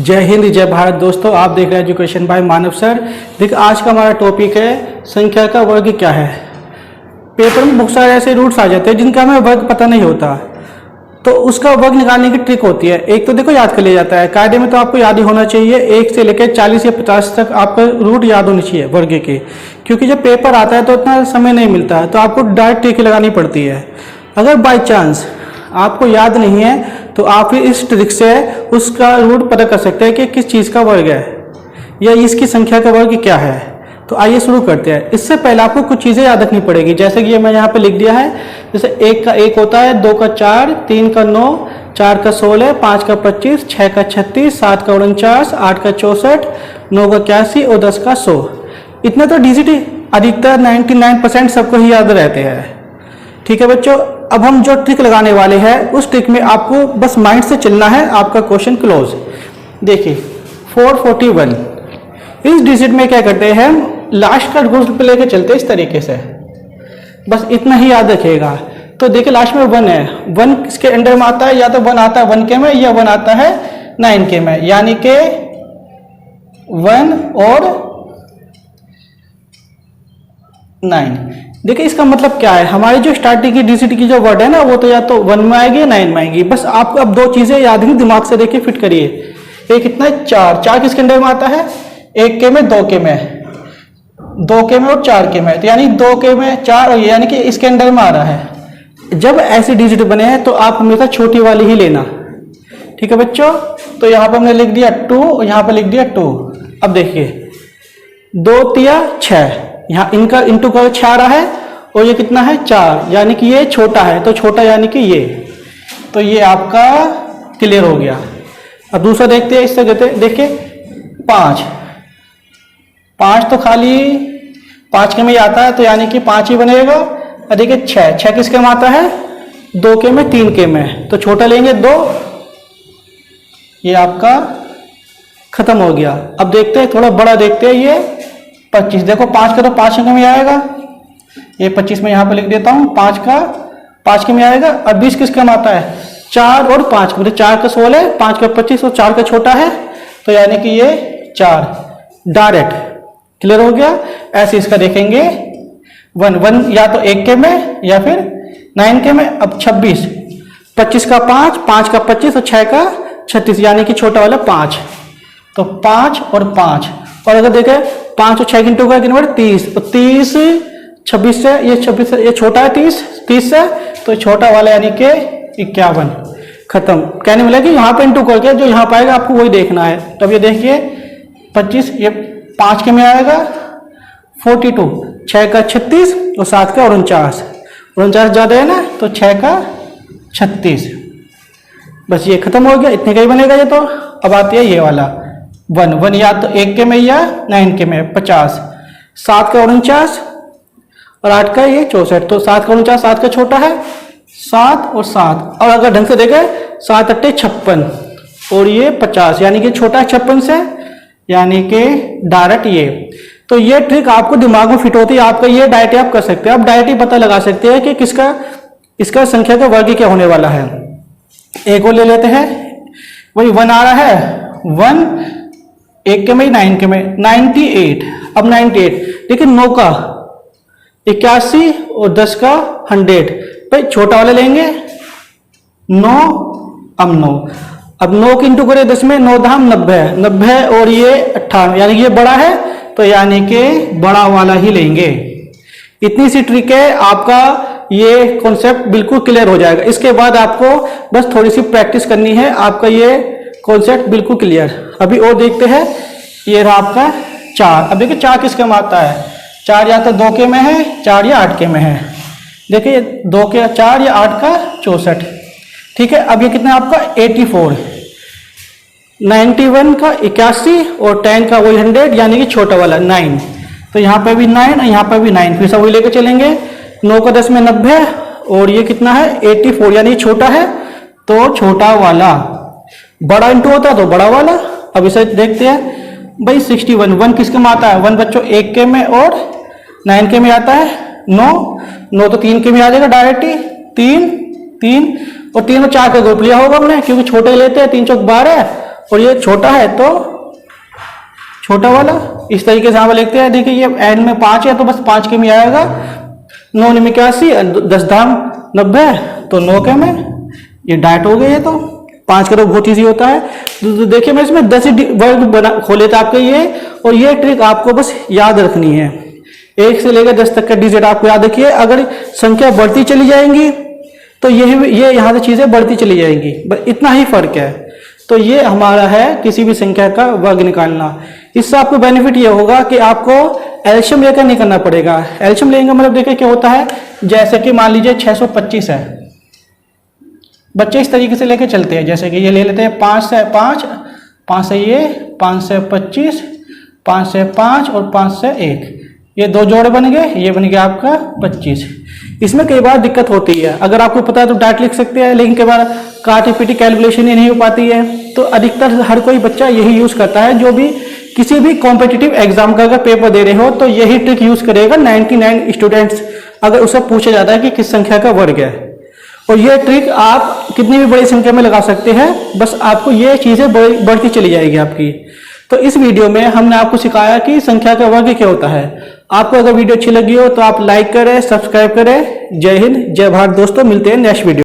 जय हिंद जय भारत दोस्तों, आप देख रहे हैं एजुकेशन बाय मानव सर। देखिए आज का हमारा टॉपिक है संख्या का वर्ग क्या है। पेपर में बहुत सारे ऐसे रूट्स आ जाते हैं जिनका हमें वर्ग पता नहीं होता, तो उसका वर्ग निकालने की ट्रिक होती है। एक तो देखो याद कर लिया जाता है, कायदे में तो आपको याद ही होना चाहिए। 1 से लेकर 40 या 50 तक आपका रूट याद होनी चाहिए वर्ग के, क्योंकि जब पेपर आता है तो उतना समय नहीं मिलता है, तो आपको डायरेक्ट ट्रिक लगानी पड़ती है। अगर बाई चांस आपको याद नहीं है तो आप इस ट्रिक से उसका रूट पता कर सकते हैं कि किस चीज़ का वर्ग है या इसकी संख्या का वर्ग क्या है। तो आइए शुरू करते हैं। इससे पहले आपको कुछ चीज़ें याद रखनी पड़ेगी, जैसे कि ये मैं यहाँ पे लिख दिया है। जैसे 1 का 1 होता है, 2 का 4, 3 का 9, 4 का 16, 5 का 25, 6 का 36, 7 का 49, 8 का 64, 9 का 81 और 10 का 100। इतने तो डिजिट अधिकतर 99% सबको ही याद रहते हैं। ठीक है बच्चों, अब हम जो ट्रिक लगाने वाले हैं उस ट्रिक में आपको बस माइंड से चलना है। आपका क्वेश्चन क्लोज। देखिए 441 इस डिजिट में क्या करते हैं, हम लास्ट का रूट पे लेके चलते हैं इस तरीके से, बस इतना ही याद रखिएगा। तो देखिए लास्ट में 1 है, 1 किसके अंडर में आता है, या तो 1 आता है 1 के में या 1 आता है 9 के में, यानी कि 1 और 9। देखिए इसका मतलब क्या है, हमारी जो स्टार्टिंग की डिजिट की जो वर्ड है ना, वो तो या तो 1 में आएगी या 9 में आएगी। बस आपको अब 2 चीजें याद ही दिमाग से देखिए फिट करिए। एक कितना है 4, 4 किसके अंडर में आता है, 1 के में, 2 के में, 2 के में और 4 के में, तो यानी 2 के में 4 और यानी कि इसके अंडर में आ रहा है। जब ऐसी डिजिट बने हैं तो आप हमेशा छोटी वाली ही लेना। ठीक है बच्चों, तो यहाँ पर हमने लिख दिया 2 और यहाँ पर लिख दिया 2। अब देखिए 2 तिया 6, यहाँ इनका इंटू का 6 आ रहा है और ये कितना है 4, यानी कि ये छोटा है, तो छोटा यानी कि ये, तो ये आपका क्लियर हो गया। अब दूसरा देखते हैं, इससे देखिए 5, 5 तो खाली 5 के में ही आता है, तो यानी कि 5 ही बनेगा। और देखिए 6, 6 किसके में आता है, 2 के में, 3 के में, तो छोटा लेंगे 2, ये आपका खत्म हो गया। अब देखते हैं थोड़ा बड़ा देखते हैं, ये 25, देखो 5 का तो 5 के में आएगा, ये 25 में यहाँ पे लिख देता हूँ, 5 के में आएगा। और 20 किसके में आता है, 4 और 5, मतलब 4 का 16, 5 का 25 और 4 का छोटा है, तो यानी कि ये 4 डायरेक्ट क्लियर हो गया। ऐसे इसका देखेंगे 1 या तो 1 के में या फिर 9 के में। अब 26, 25 का 5, 5 का 25 और 6 का 36, यानी कि छोटा वाला 5, तो 5 और 5। और अगर देखें 5 और 6 इंटू का कितना 30, तो 30 26 से, ये 26 से, ये छोटा है 30 से, तो छोटा वाला यानी कि 51। खत्म। कहने मिला कि यहाँ पे इंटू करके जो यहाँ पाएगा आपको वही देखना है। तो अब ये देखिए 25, ये 5 के में आएगा 42, 6 का 36 और 7 का 49, 49 ज्यादा है ना, तो 6 का 36। बस ये खत्म हो गया, इतने का ही बनेगा ये। तो अब आती है ये वाला 1 या तो 1 के में या 9 के में, 50, 7 का 49 और 8 का ये 64, तो 7 का 49, 7 का छोटा है, 7 और 7। और अगर ढंग से देखें 7 अट्टे 56 और ये 50, यानी कि छोटा है 56 से, यानी कि डायरेक्ट ये। तो ये ट्रिक आपको दिमाग में फिट होती है, आपका ये डायरेक्ट आप कर सकते हैं। आप डायरेक्ट ही पता लगा सकते हैं कि किसका इसका संख्या का वर्ग क्या होने वाला है। एक और ले लेते हैं, वही 1 आ रहा है, 1 1 के में 9 के में, 98। अब 98 लेकिन 9 का 81 और 10 का 100, भाई छोटा वाले लेंगे 9। अब 9 की इंटू करें 10 में, 9 दाम 90 और ये 58, यानी कि ये बड़ा है, तो यानी कि बड़ा वाला ही लेंगे। इतनी सी ट्रिक है, आपका ये कॉन्सेप्ट बिल्कुल क्लियर हो जाएगा। इसके बाद आपको बस थोड़ी सी प्रैक्टिस करनी है, आपका ये कॉन्सेप्ट बिल्कुल क्लियर। अभी और देखते हैं, ये रहा आपका 4। अब देखिए 4 किसके में आता है, 4 या तो 2 के में है, 4 या 8 के में है। देखिए 2 के 4 या 8 का 64। ठीक है, अब ये कितना है आपका 84, 91 का 81 और 10 का वही 100, यानी कि छोटा वाला 9, तो यहाँ पे भी 9 और यहाँ पे भी 9, फिर सब वही लेके चलेंगे। 9 का 10 में 90 और ये कितना है 84, यानी छोटा है, तो छोटा वाला। बड़ा इंटू होता है तो बड़ा वाला। अब इसे देखते हैं भाई 61, 1 किसके में आता है, 1 बच्चों 1 के में और 9 के में आता है, 9 तो 3 के में आ जाएगा डायरेक्ट ही, 3 और 3 और 4 का ग्रुप लिया होगा हमने, क्योंकि छोटे लेते हैं, 3 चौक 12 और ये छोटा है तो छोटा वाला इस तरीके से हम लिखते हैं। देखिए ये एंड में 5 है तो बस 5 के में आएगा, 9 में 81, 10 धाम 90, तो 9 के में ये डाइट हो गए। ये तो 5 करो बहुत ईजी होता है। तो देखिए मैं इसमें 10 वर्ग बना खोले थे आपके ये, और ये ट्रिक आपको बस याद रखनी है। 1 से लेकर 10 तक का डिजिट आपको याद रखिए। अगर संख्या बढ़ती चली जाएंगी तो ये यहाँ से चीजें बढ़ती चली जाएंगी, बस इतना ही फर्क है। तो ये हमारा है किसी भी संख्या का वर्ग निकालना। इससे आपको बेनिफिट ये होगा कि आपको एलसीएम लेकर नहीं करना पड़ेगा। एलसीएम लेंगे मतलब देखिए क्या होता है, जैसे कि मान लीजिए 625 है, बच्चे इस तरीके से लेके चलते हैं। जैसे कि ये ले लेते हैं 5 से 5, 5 से ये, 5 से 25, 5 से 5 और 5 से 1, ये 2 जोड़े बन गए, ये बन गया आपका 25। इसमें कई बार दिक्कत होती है, अगर आपको पता है तो डायरेक्ट लिख सकते हैं, लेकिन कई बार काटी पीटी कैलकुलेशन ही नहीं हो पाती है। तो अधिकतर हर कोई बच्चा यही यूज करता है, जो भी किसी भी कॉम्पिटिटिव एग्जाम का अगर पेपर दे रहे हो तो यही ट्रिक यूज करेगा 99 स्टूडेंट्स, अगर उससे पूछा जाता है कि किस संख्या का वर्ग है। और ये ट्रिक आप कितनी भी बड़ी संख्या में लगा सकते हैं, बस आपको ये चीजें बढ़ती चली जाएगी आपकी। तो इस वीडियो में हमने आपको सिखाया कि संख्या का वर्ग क्या होता है। आपको अगर वीडियो अच्छी लगी हो तो आप लाइक करें, सब्सक्राइब करें। जय हिंद, जय भारत दोस्तों, मिलते हैं नेक्स्ट वीडियो।